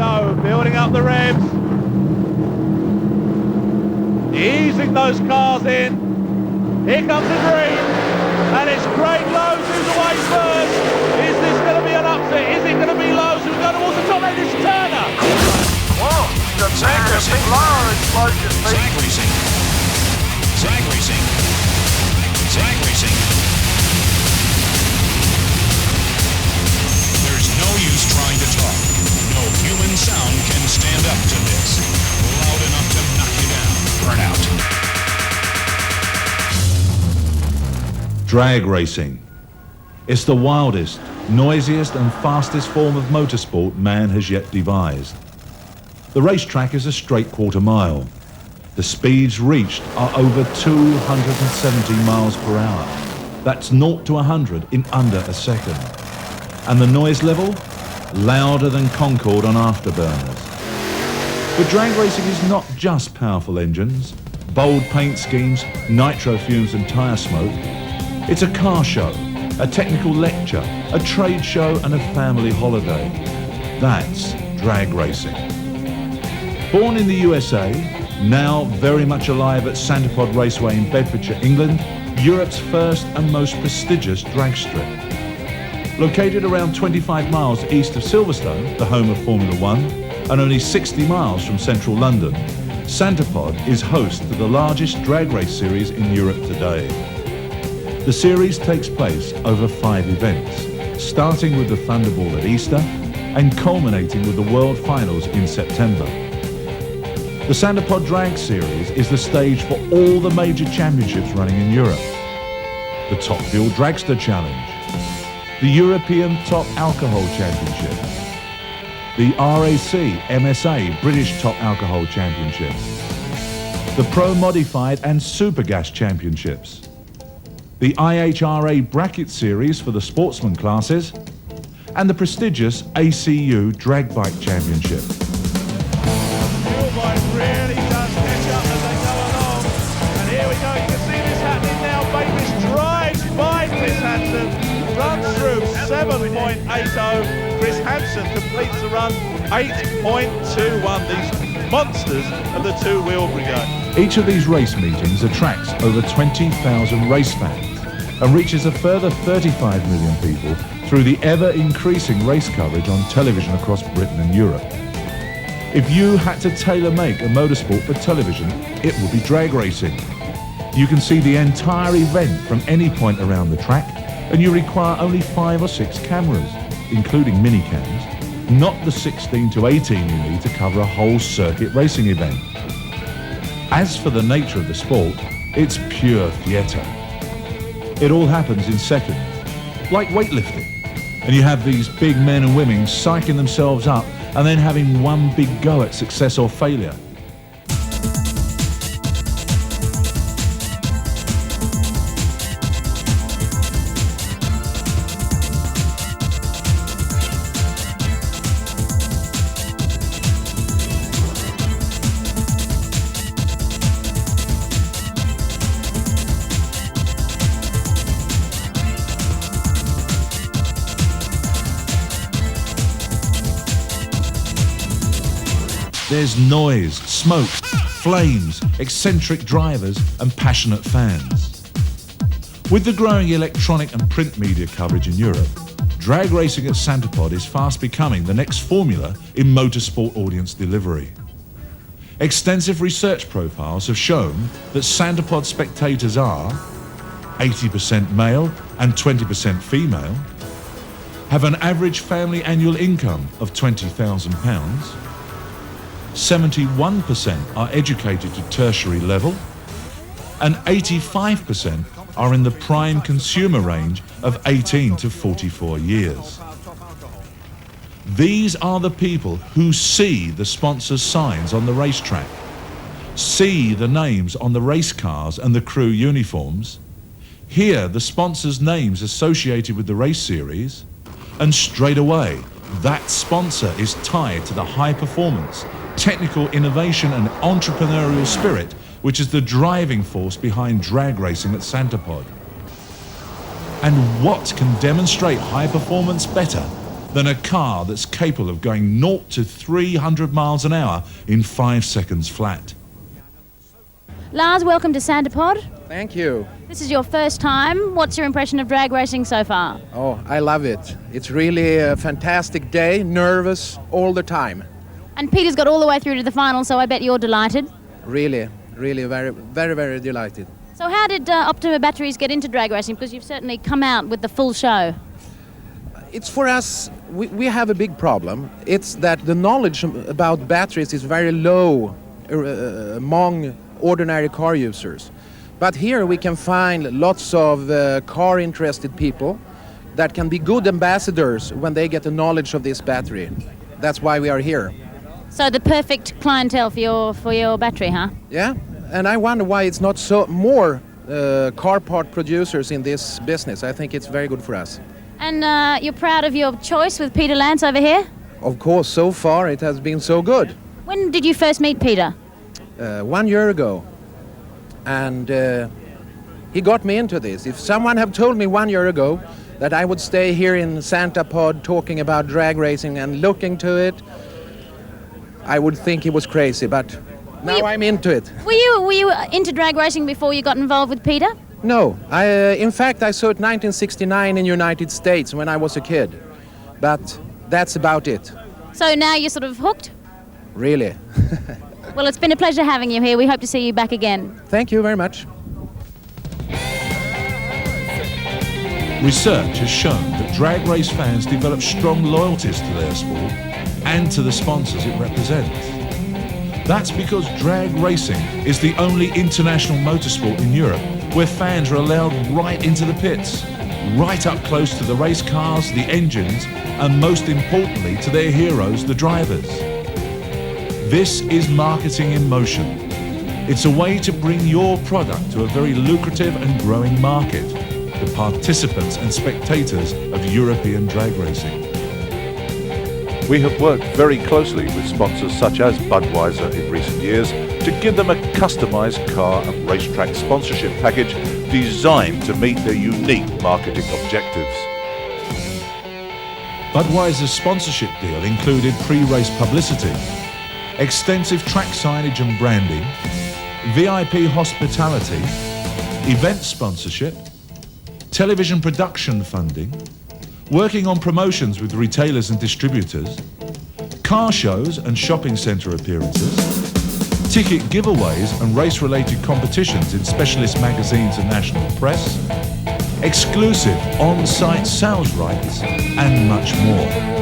go, building up the revs. Easing those cars in. Here comes the green. And it's Craig Lowe's who's away first. Is this going to be an upset? Is it going to be Lowe's who's going towards the top end? It's Turner. Whoa, the Zag Racing. Zag Racing. Zag Racing. Zag Racing. There's no use trying to talk. No human sound can stand up to this. Loud enough to knock you down. Burn out. Drag racing. It's the wildest, noisiest and fastest form of motorsport man has yet devised. The racetrack is a straight quarter mile. The speeds reached are over 270 miles per hour. That's 0 to 100 in under a second. And the noise level? Louder than Concorde on afterburners. But drag racing is not just powerful engines, bold paint schemes, nitro fumes and tyre smoke. It's a car show, a technical lecture, a trade show and a family holiday. That's drag racing. Born in the USA, now very much alive at Pod Raceway in Bedfordshire, England, Europe's first and most prestigious drag strip. Located around 25 miles east of Silverstone, the home of Formula One, and only 60 miles from central London, Pod is host to the largest drag race series in Europe today. The series takes place over 5 events, starting with the Thunderball at Easter and culminating with the World Finals in September. The Pod Drag Series is the stage for all the major championships running in Europe. The Top Fuel Dragster Challenge, the European Top Alcohol Championship, the RAC MSA British Top Alcohol Championships, the Pro Modified and Super Gas Championships, the IHRA Bracket Series for the sportsman classes, and the prestigious ACU Drag Bike Championship. Fuel bike really does catch up as they go along. And here we go, you can see this happening now. Babish drives by Chris Hansen, runs through 7.80. Chris Hansen completes the run 8.21. These monsters of the two-wheel brigade. Each of these race meetings attracts over 20,000 race fans and reaches a further 35 million people through the ever-increasing race coverage on television across Britain and Europe. If you had to tailor-make a motorsport for television, it would be drag racing. You can see the entire event from any point around the track, and you require only 5 or 6 cameras, including mini-cams, not the 16 to 18 you need to cover a whole circuit racing event. As for the nature of the sport, it's pure theatre. It all happens in seconds, like weightlifting. And you have these big men and women psyching themselves up and then having one big go at success or failure. There's noise, smoke, flames, eccentric drivers and passionate fans. With the growing electronic and print media coverage in Europe, drag racing at Pod is fast becoming the next formula in motorsport audience delivery. Extensive research profiles have shown that Pod spectators are 80% male and 20% female, have an average family annual income of £20,000, 71% are educated to tertiary level, and 85% are in the prime consumer range of 18 to 44 years. These are the people who see the sponsors' signs on the racetrack, see the names on the race cars and the crew uniforms, hear the sponsors' names associated with the race series, and straight away, that sponsor is tied to the high performance, technical innovation and entrepreneurial spirit which is the driving force behind drag racing at Pod. And what can demonstrate high performance better than a car that's capable of going 0 to 300 miles an hour in 5 seconds flat. Lars, welcome to Santa Pod. Thank you. This is your first time. What's your impression of drag racing so far? Oh, I love it. It's really a fantastic day, nervous all the time. And Peter's got all the way through to the final, so I bet you're delighted. Really very, very, very delighted. So how did Optima Batteries get into drag racing? Because you've certainly come out with the full show. It's for us, we have a big problem. It's that the knowledge about batteries is very low among ordinary car users. But here we can find lots of car-interested people that can be good ambassadors when they get the knowledge of this battery. That's why we are here. So the perfect clientele for your battery, huh? Yeah, and I wonder why it's not so more car part producers in this business. I think it's very good for us. And you're proud of your choice with Peter Lance over here? Of course, so far it has been so good. When did you first meet Peter? 1 year ago. And he got me into this. If someone had told me 1 year ago that I would stay here in Santa Pod talking about drag racing and looking to it, I would think he was crazy, but now I'm into it. Were you into drag racing before you got involved with Peter? No, in fact I saw it 1969 in United States when I was a kid, but that's about it. So now you're sort of hooked? Really. Well, it's been a pleasure having you here. We hope to see you back again. Thank you very much. Research has shown that drag race fans develop strong loyalties to their sport and to the sponsors it represents. That's because drag racing is the only international motorsport in Europe where fans are allowed right into the pits, right up close to the race cars, the engines, and most importantly to their heroes, the drivers. This is marketing in motion. It's a way to bring your product to a very lucrative and growing market, the participants and spectators of European drag racing. We have worked very closely with sponsors such as Budweiser in recent years to give them a customized car and racetrack sponsorship package designed to meet their unique marketing objectives. Budweiser's sponsorship deal included pre-race publicity, extensive track signage and branding, VIP hospitality, event sponsorship, television production funding, working on promotions with retailers and distributors, car shows and shopping centre appearances, ticket giveaways and race-related competitions in specialist magazines and national press, exclusive on-site sales rights, and much more.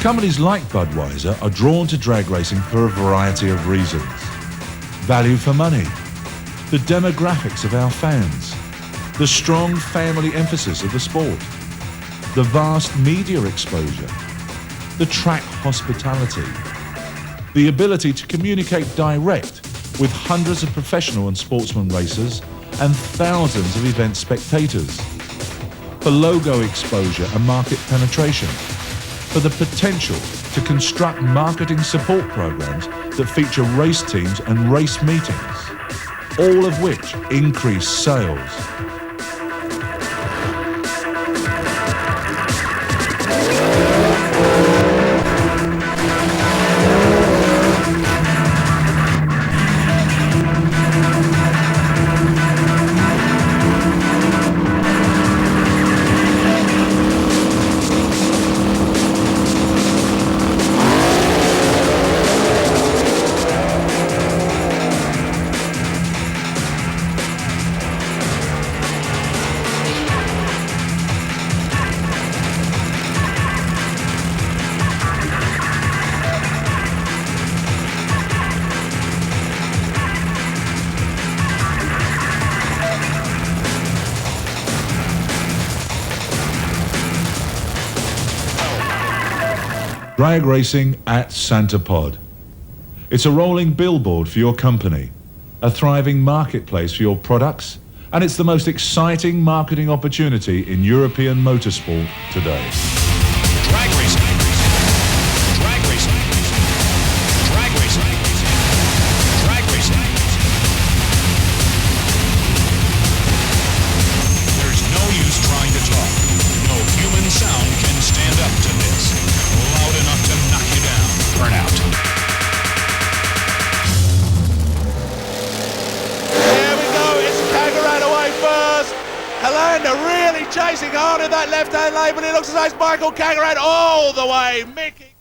Companies like Budweiser are drawn to drag racing for a variety of reasons. Value for money, the demographics of our fans, the strong family emphasis of the sport, the vast media exposure, the track hospitality, the ability to communicate direct with hundreds of professional and sportsman racers and thousands of event spectators, for logo exposure and market penetration, for the potential to construct marketing support programs that feature race teams and race meetings, all of which increase sales. Drag racing at Santa Pod. It's a rolling billboard for your company, a thriving marketplace for your products, and it's the most exciting marketing opportunity in European motorsport today. Drag racing. Landa really chasing hard in that left-hand lane, but it looks as though it's Michael Kangaran all the way. Mickey.